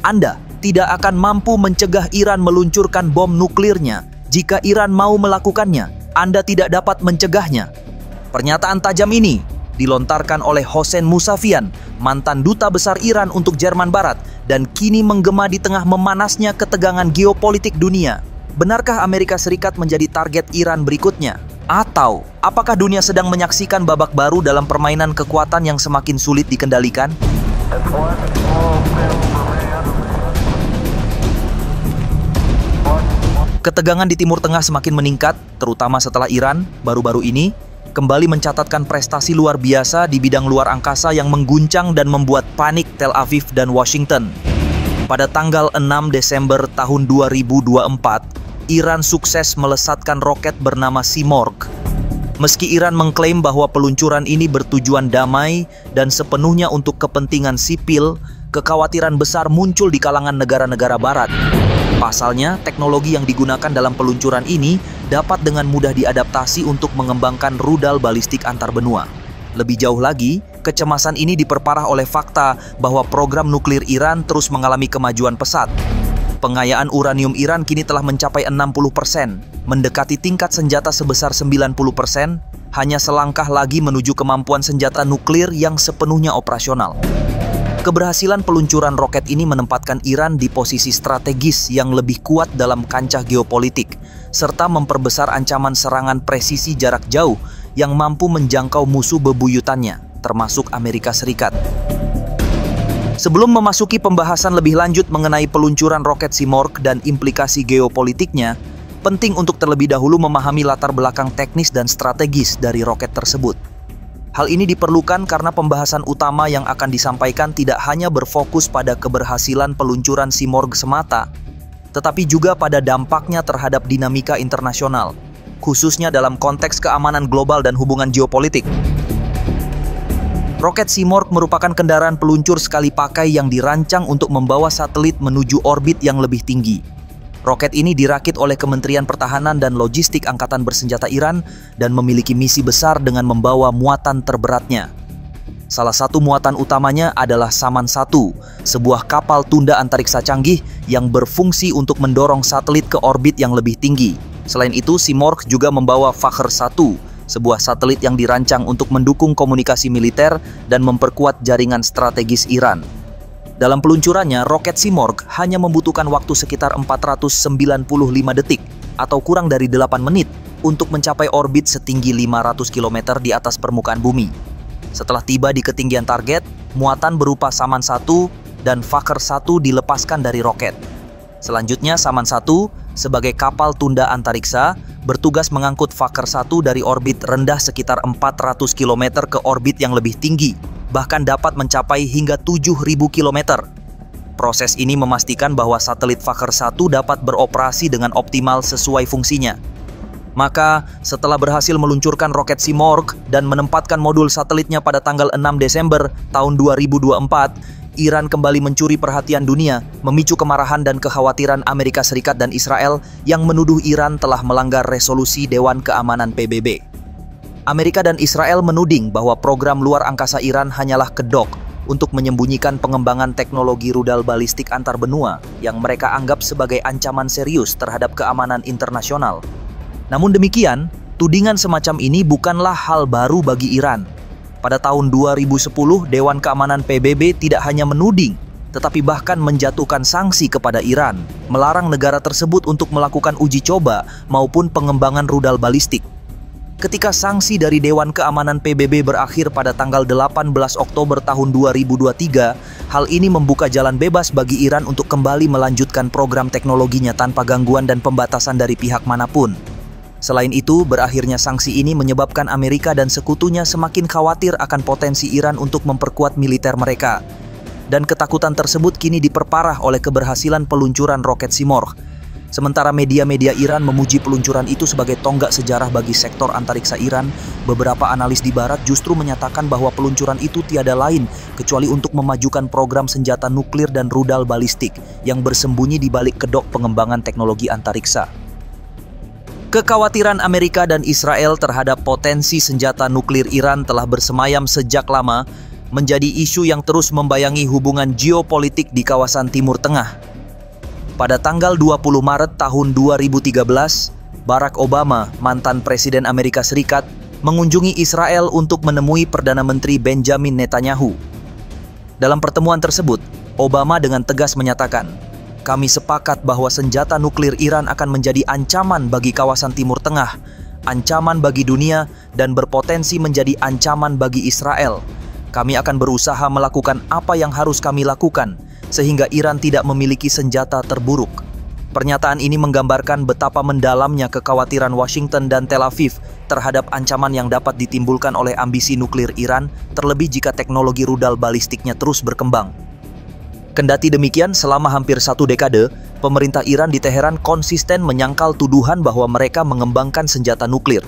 Anda tidak akan mampu mencegah Iran meluncurkan bom nuklirnya. Jika Iran mau melakukannya, Anda tidak dapat mencegahnya. Pernyataan tajam ini dilontarkan oleh Hossein Mousavian, mantan duta besar Iran untuk Jerman Barat, dan kini menggema di tengah memanasnya ketegangan geopolitik dunia. Benarkah Amerika Serikat menjadi target Iran berikutnya? Atau apakah dunia sedang menyaksikan babak baru dalam permainan kekuatan yang semakin sulit dikendalikan? Ketegangan di Timur Tengah semakin meningkat, terutama setelah Iran baru-baru ini kembali mencatatkan prestasi luar biasa di bidang luar angkasa yang mengguncang dan membuat panik Tel Aviv dan Washington. Pada tanggal 6 Desember tahun 2024, Iran sukses melesatkan roket bernama Simorgh. Meski Iran mengklaim bahwa peluncuran ini bertujuan damai dan sepenuhnya untuk kepentingan sipil, kekhawatiran besar muncul di kalangan negara-negara barat. Pasalnya, teknologi yang digunakan dalam peluncuran ini dapat dengan mudah diadaptasi untuk mengembangkan rudal balistik antar benua. Lebih jauh lagi, kecemasan ini diperparah oleh fakta bahwa program nuklir Iran terus mengalami kemajuan pesat. Pengayaan uranium Iran kini telah mencapai 60%, mendekati tingkat senjata sebesar 90%, hanya selangkah lagi menuju kemampuan senjata nuklir yang sepenuhnya operasional. Keberhasilan peluncuran roket ini menempatkan Iran di posisi strategis yang lebih kuat dalam kancah geopolitik, serta memperbesar ancaman serangan presisi jarak jauh yang mampu menjangkau musuh bebuyutannya, termasuk Amerika Serikat. Sebelum memasuki pembahasan lebih lanjut mengenai peluncuran roket Simorgh dan implikasi geopolitiknya, penting untuk terlebih dahulu memahami latar belakang teknis dan strategis dari roket tersebut. Hal ini diperlukan karena pembahasan utama yang akan disampaikan tidak hanya berfokus pada keberhasilan peluncuran Simorgh semata, tetapi juga pada dampaknya terhadap dinamika internasional, khususnya dalam konteks keamanan global dan hubungan geopolitik. Roket Simorgh merupakan kendaraan peluncur sekali pakai yang dirancang untuk membawa satelit menuju orbit yang lebih tinggi. Roket ini dirakit oleh Kementerian Pertahanan dan Logistik Angkatan Bersenjata Iran dan memiliki misi besar dengan membawa muatan terberatnya. Salah satu muatan utamanya adalah Saman-1, sebuah kapal tunda antariksa canggih yang berfungsi untuk mendorong satelit ke orbit yang lebih tinggi. Selain itu, Simorgh juga membawa Fakhr-1, sebuah satelit yang dirancang untuk mendukung komunikasi militer dan memperkuat jaringan strategis Iran. Dalam peluncurannya, roket Simorgh hanya membutuhkan waktu sekitar 495 detik atau kurang dari 8 menit untuk mencapai orbit setinggi 500 km di atas permukaan bumi. Setelah tiba di ketinggian target, muatan berupa Saman-1 dan Fakhr-1 dilepaskan dari roket. Selanjutnya, Saman-1 sebagai kapal tunda antariksa bertugas mengangkut Fakhr-1 dari orbit rendah sekitar 400 km ke orbit yang lebih tinggi, bahkan dapat mencapai hingga 7.000 km. Proses ini memastikan bahwa satelit Fakhr-1 dapat beroperasi dengan optimal sesuai fungsinya. Maka, setelah berhasil meluncurkan roket Simorgh dan menempatkan modul satelitnya pada tanggal 6 Desember tahun 2024, Iran kembali mencuri perhatian dunia, memicu kemarahan dan kekhawatiran Amerika Serikat dan Israel yang menuduh Iran telah melanggar resolusi Dewan Keamanan PBB. Amerika dan Israel menuding bahwa program luar angkasa Iran hanyalah kedok untuk menyembunyikan pengembangan teknologi rudal balistik antar benua yang mereka anggap sebagai ancaman serius terhadap keamanan internasional. Namun demikian, tudingan semacam ini bukanlah hal baru bagi Iran. Pada tahun 2010, Dewan Keamanan PBB tidak hanya menuding, tetapi bahkan menjatuhkan sanksi kepada Iran, melarang negara tersebut untuk melakukan uji coba maupun pengembangan rudal balistik. Ketika sanksi dari Dewan Keamanan PBB berakhir pada tanggal 18 Oktober tahun 2023, hal ini membuka jalan bebas bagi Iran untuk kembali melanjutkan program teknologinya tanpa gangguan dan pembatasan dari pihak manapun. Selain itu, berakhirnya sanksi ini menyebabkan Amerika dan sekutunya semakin khawatir akan potensi Iran untuk memperkuat militer mereka. Dan ketakutan tersebut kini diperparah oleh keberhasilan peluncuran roket Simorgh. Sementara media-media Iran memuji peluncuran itu sebagai tonggak sejarah bagi sektor antariksa Iran, beberapa analis di barat justru menyatakan bahwa peluncuran itu tiada lain kecuali untuk memajukan program senjata nuklir dan rudal balistik yang bersembunyi di balik kedok pengembangan teknologi antariksa. Kekhawatiran Amerika dan Israel terhadap potensi senjata nuklir Iran telah bersemayam sejak lama, menjadi isu yang terus membayangi hubungan geopolitik di kawasan Timur Tengah. Pada tanggal 20 Maret tahun 2013, Barack Obama, mantan Presiden Amerika Serikat, mengunjungi Israel untuk menemui Perdana Menteri Benjamin Netanyahu. Dalam pertemuan tersebut, Obama dengan tegas menyatakan, "Kami sepakat bahwa senjata nuklir Iran akan menjadi ancaman bagi kawasan Timur Tengah, ancaman bagi dunia, dan berpotensi menjadi ancaman bagi Israel. Kami akan berusaha melakukan apa yang harus kami lakukan, sehingga Iran tidak memiliki senjata terburuk." Pernyataan ini menggambarkan betapa mendalamnya kekhawatiran Washington dan Tel Aviv terhadap ancaman yang dapat ditimbulkan oleh ambisi nuklir Iran, terlebih jika teknologi rudal balistiknya terus berkembang. Kendati demikian, selama hampir 1 dekade, pemerintah Iran di Teheran konsisten menyangkal tuduhan bahwa mereka mengembangkan senjata nuklir.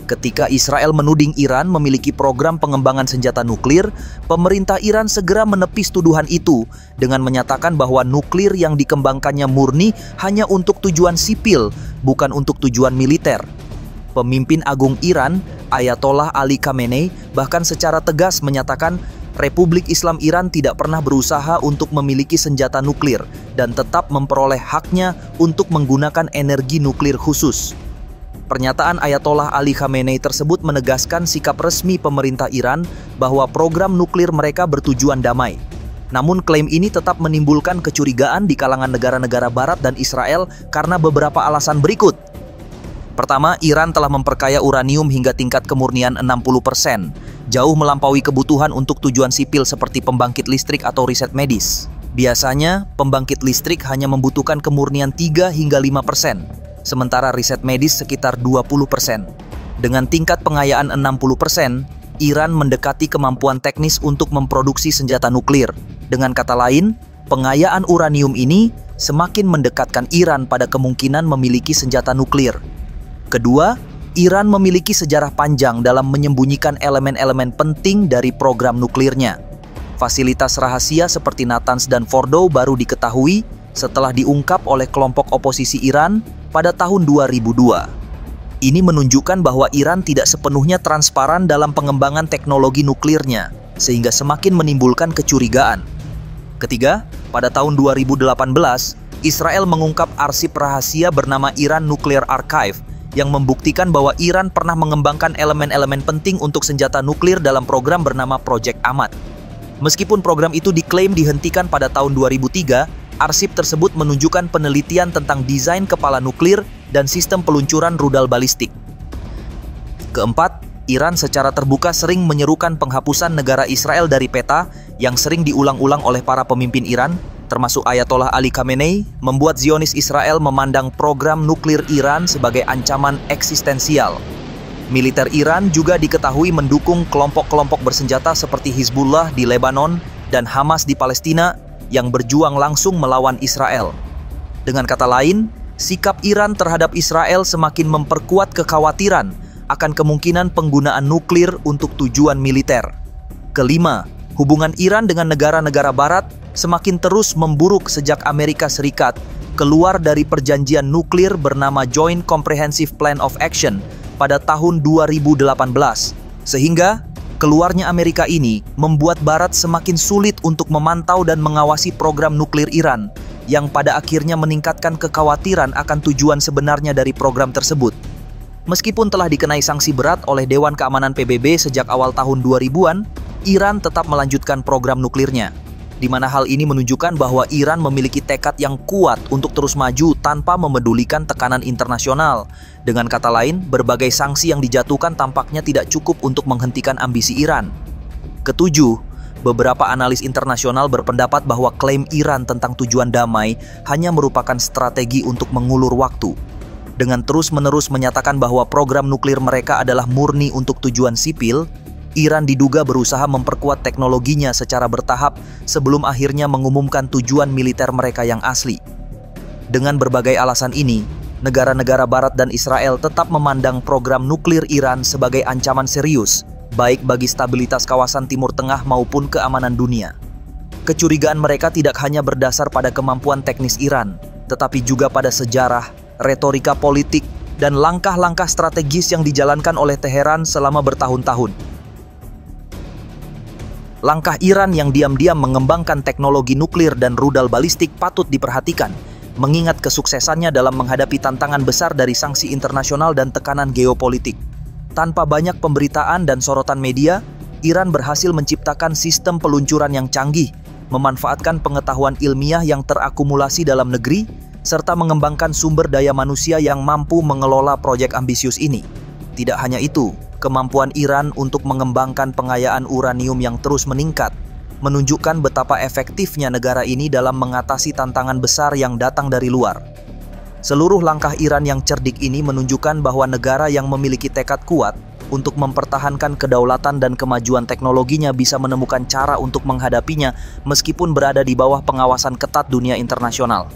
Ketika Israel menuding Iran memiliki program pengembangan senjata nuklir, pemerintah Iran segera menepis tuduhan itu dengan menyatakan bahwa nuklir yang dikembangkannya murni hanya untuk tujuan sipil, bukan untuk tujuan militer. Pemimpin agung Iran, Ayatollah Ali Khamenei, bahkan secara tegas menyatakan Republik Islam Iran tidak pernah berusaha untuk memiliki senjata nuklir dan tetap memperoleh haknya untuk menggunakan energi nuklir khusus. Pernyataan Ayatollah Ali Khamenei tersebut menegaskan sikap resmi pemerintah Iran bahwa program nuklir mereka bertujuan damai. Namun klaim ini tetap menimbulkan kecurigaan di kalangan negara-negara Barat dan Israel karena beberapa alasan berikut. Pertama, Iran telah memperkaya uranium hingga tingkat kemurnian 60%, jauh melampaui kebutuhan untuk tujuan sipil seperti pembangkit listrik atau riset medis. Biasanya, pembangkit listrik hanya membutuhkan kemurnian 3 hingga 5%. Sementara riset medis sekitar 20%. Dengan tingkat pengayaan 60%, Iran mendekati kemampuan teknis untuk memproduksi senjata nuklir. Dengan kata lain, pengayaan uranium ini semakin mendekatkan Iran pada kemungkinan memiliki senjata nuklir. Kedua, Iran memiliki sejarah panjang dalam menyembunyikan elemen-elemen penting dari program nuklirnya. Fasilitas rahasia seperti Natanz dan Fordow baru diketahui setelah diungkap oleh kelompok oposisi Iran pada tahun 2002. Ini menunjukkan bahwa Iran tidak sepenuhnya transparan dalam pengembangan teknologi nuklirnya, sehingga semakin menimbulkan kecurigaan. Ketiga, pada tahun 2018, Israel mengungkap arsip rahasia bernama Iran Nuclear Archive yang membuktikan bahwa Iran pernah mengembangkan elemen-elemen penting untuk senjata nuklir dalam program bernama Project Ahmad. Meskipun program itu diklaim dihentikan pada tahun 2003, arsip tersebut menunjukkan penelitian tentang desain kepala nuklir dan sistem peluncuran rudal balistik. Keempat, Iran secara terbuka sering menyerukan penghapusan negara Israel dari peta yang sering diulang-ulang oleh para pemimpin Iran, termasuk Ayatollah Ali Khamenei, membuat Zionis Israel memandang program nuklir Iran sebagai ancaman eksistensial. Militer Iran juga diketahui mendukung kelompok-kelompok bersenjata seperti Hizbullah di Lebanon dan Hamas di Palestina yang berjuang langsung melawan Israel. Dengan kata lain, sikap Iran terhadap Israel semakin memperkuat kekhawatiran akan kemungkinan penggunaan nuklir untuk tujuan militer. Kelima, hubungan Iran dengan negara-negara Barat semakin terus memburuk sejak Amerika Serikat keluar dari perjanjian nuklir bernama Joint Comprehensive Plan of Action pada tahun 2018, sehingga keluarnya Amerika ini membuat Barat semakin sulit untuk memantau dan mengawasi program nuklir Iran, yang pada akhirnya meningkatkan kekhawatiran akan tujuan sebenarnya dari program tersebut. Meskipun telah dikenai sanksi berat oleh Dewan Keamanan PBB sejak awal tahun 2000-an, Iran tetap melanjutkan program nuklirnya, di mana hal ini menunjukkan bahwa Iran memiliki tekad yang kuat untuk terus maju tanpa memedulikan tekanan internasional. Dengan kata lain, berbagai sanksi yang dijatuhkan tampaknya tidak cukup untuk menghentikan ambisi Iran. Ketujuh, beberapa analis internasional berpendapat bahwa klaim Iran tentang tujuan damai hanya merupakan strategi untuk mengulur waktu. Dengan terus-menerus menyatakan bahwa program nuklir mereka adalah murni untuk tujuan sipil, Iran diduga berusaha memperkuat teknologinya secara bertahap sebelum akhirnya mengumumkan tujuan militer mereka yang asli. Dengan berbagai alasan ini, negara-negara Barat dan Israel tetap memandang program nuklir Iran sebagai ancaman serius, baik bagi stabilitas kawasan Timur Tengah maupun keamanan dunia. Kecurigaan mereka tidak hanya berdasar pada kemampuan teknis Iran, tetapi juga pada sejarah, retorika politik, dan langkah-langkah strategis yang dijalankan oleh Teheran selama bertahun-tahun. Langkah Iran yang diam-diam mengembangkan teknologi nuklir dan rudal balistik patut diperhatikan, mengingat kesuksesannya dalam menghadapi tantangan besar dari sanksi internasional dan tekanan geopolitik. Tanpa banyak pemberitaan dan sorotan media, Iran berhasil menciptakan sistem peluncuran yang canggih, memanfaatkan pengetahuan ilmiah yang terakumulasi dalam negeri, serta mengembangkan sumber daya manusia yang mampu mengelola proyek ambisius ini. Tidak hanya itu, kemampuan Iran untuk mengembangkan pengayaan uranium yang terus meningkat menunjukkan betapa efektifnya negara ini dalam mengatasi tantangan besar yang datang dari luar. Seluruh langkah Iran yang cerdik ini menunjukkan bahwa negara yang memiliki tekad kuat untuk mempertahankan kedaulatan dan kemajuan teknologinya bisa menemukan cara untuk menghadapinya meskipun berada di bawah pengawasan ketat dunia internasional.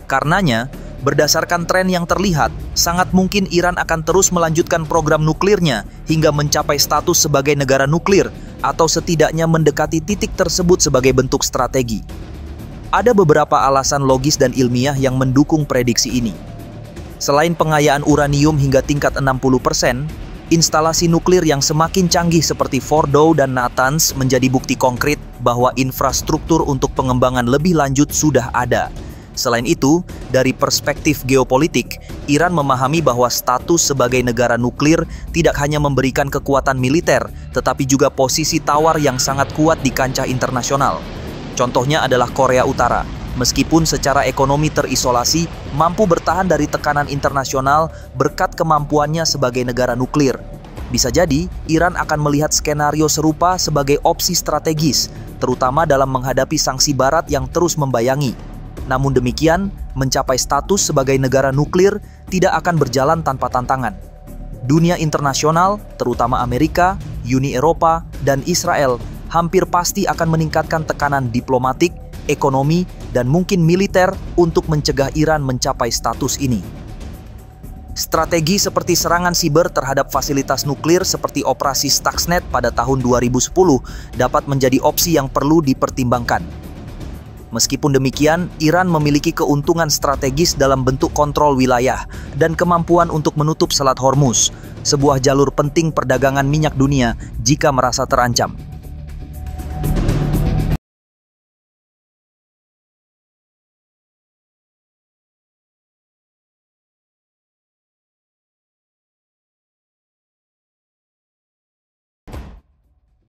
Karenanya, berdasarkan tren yang terlihat, sangat mungkin Iran akan terus melanjutkan program nuklirnya hingga mencapai status sebagai negara nuklir atau setidaknya mendekati titik tersebut sebagai bentuk strategi. Ada beberapa alasan logis dan ilmiah yang mendukung prediksi ini. Selain pengayaan uranium hingga tingkat 60%, instalasi nuklir yang semakin canggih seperti Fordow dan Natanz menjadi bukti konkret bahwa infrastruktur untuk pengembangan lebih lanjut sudah ada. Selain itu, dari perspektif geopolitik, Iran memahami bahwa status sebagai negara nuklir tidak hanya memberikan kekuatan militer, tetapi juga posisi tawar yang sangat kuat di kancah internasional. Contohnya adalah Korea Utara. Meskipun secara ekonomi terisolasi, mampu bertahan dari tekanan internasional berkat kemampuannya sebagai negara nuklir. Bisa jadi, Iran akan melihat skenario serupa sebagai opsi strategis, terutama dalam menghadapi sanksi Barat yang terus membayangi. Namun demikian, mencapai status sebagai negara nuklir tidak akan berjalan tanpa tantangan. Dunia internasional, terutama Amerika, Uni Eropa, dan Israel, hampir pasti akan meningkatkan tekanan diplomatik, ekonomi, dan mungkin militer untuk mencegah Iran mencapai status ini. Strategi seperti serangan siber terhadap fasilitas nuklir seperti operasi Stuxnet pada tahun 2010 dapat menjadi opsi yang perlu dipertimbangkan. Meskipun demikian, Iran memiliki keuntungan strategis dalam bentuk kontrol wilayah dan kemampuan untuk menutup Selat Hormuz, sebuah jalur penting perdagangan minyak dunia jika merasa terancam.